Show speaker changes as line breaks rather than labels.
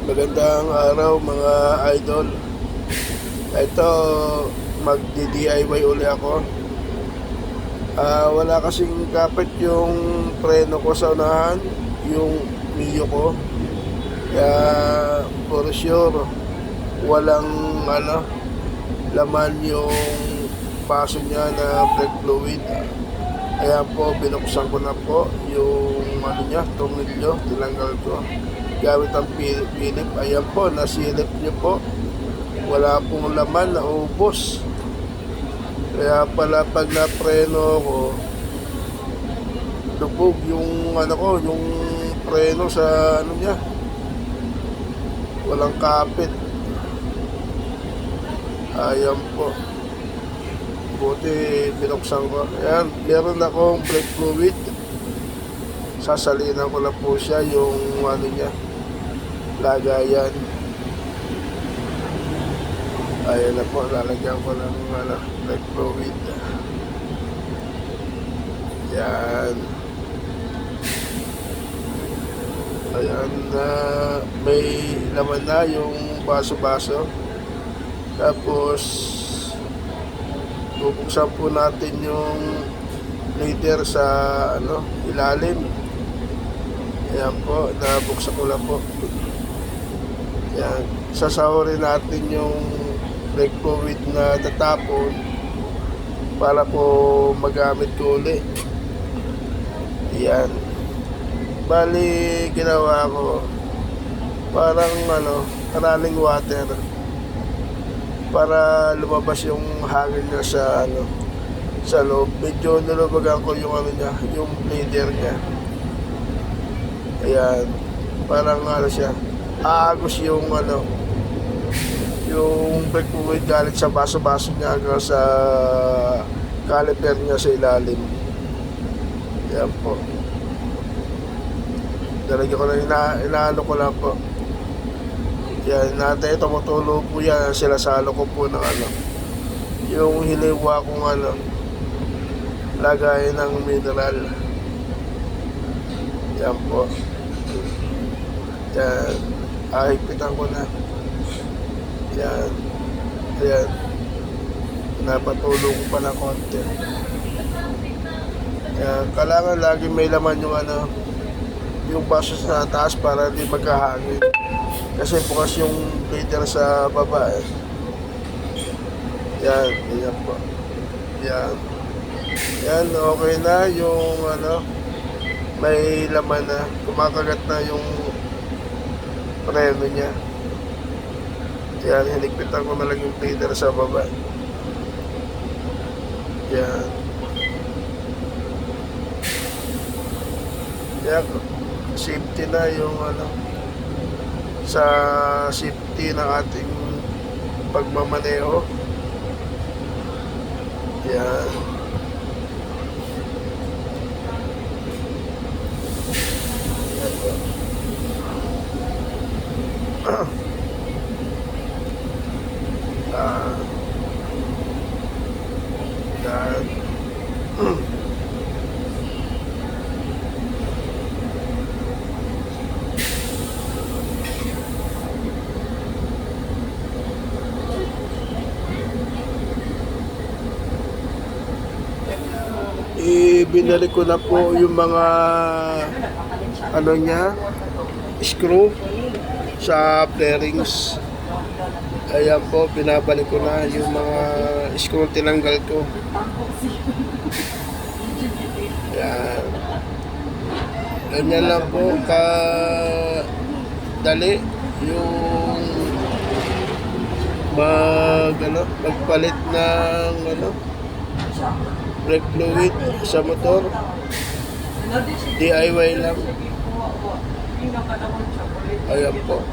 Magandang araw mga idol. Ito, magdi-DIY uli ako. Wala kasing kapit yung preno ko sa unahan, yung Mio ko. Kaya for sure, walang laman yung paso niya na brake fluid. Kaya po, binuksan ko na po yung tornilyo, tinanggal ko gamit ang Philip. Ayan po, nasilip niyo po, wala pong laman, naubos. Kaya pala pag napreno ko, lubog yung yung preno sa niya, walang kapit. Ayan po, buti binuksan ko. Ayan, meron akong brake fluid, sasalinan ko lang po siya yung niya, lagayan. Ayan na po, lalagyan ko ng brake fluid. Yan. Ayan na, may laman na yung baso-baso. Tapos bubuksan po natin yung leader sa ilalim. Ayan po, nabuksan ko lang po. Ayan, sasahurin natin yung brake fluid na tatapon para po magamit ko uli. Ayan, bali ginawa ko parang running water para lumabas yung hangin niya sa loob. Medyo nilubagan ko yung niya, yung leader niya. Ayan, parang siya, aagos yung yung brake fluid galing sa baso-baso niya hanggang sa caliper niya sa ilalim. Ayan po, nalagyan ko na, inaano ko lang po. Yan, natin tumutulo po yan, sinasalo ko po ng yung hiliwa kong lagay ng mineral. Yan po. Yan, ahigpitan ko na. Yan. Ayan, napatulo ko pa ng konti. Yan, kailangan lagi may laman yung baso sa taas para di magkahangin, kasi bukas yung leader sa baba Yan, yan po. Yan. Yan, okay na yung may laman na, kumakagat na yung preno niya. Yan, hinigpitan ko na lang yung leader sa baba. Yan. Yan, safety na yung sa safety ng ating pagmamaneho. Yan. Yan po. Yan. Binalik ko na po yung mga screw sa bearings. Ayan po, binabalik ko na yung mga screw tinanggal ko. Ayan. Ganyan lang po kadali yung magpalit ng brake fluid sa motor. DIY lang. Ayan po.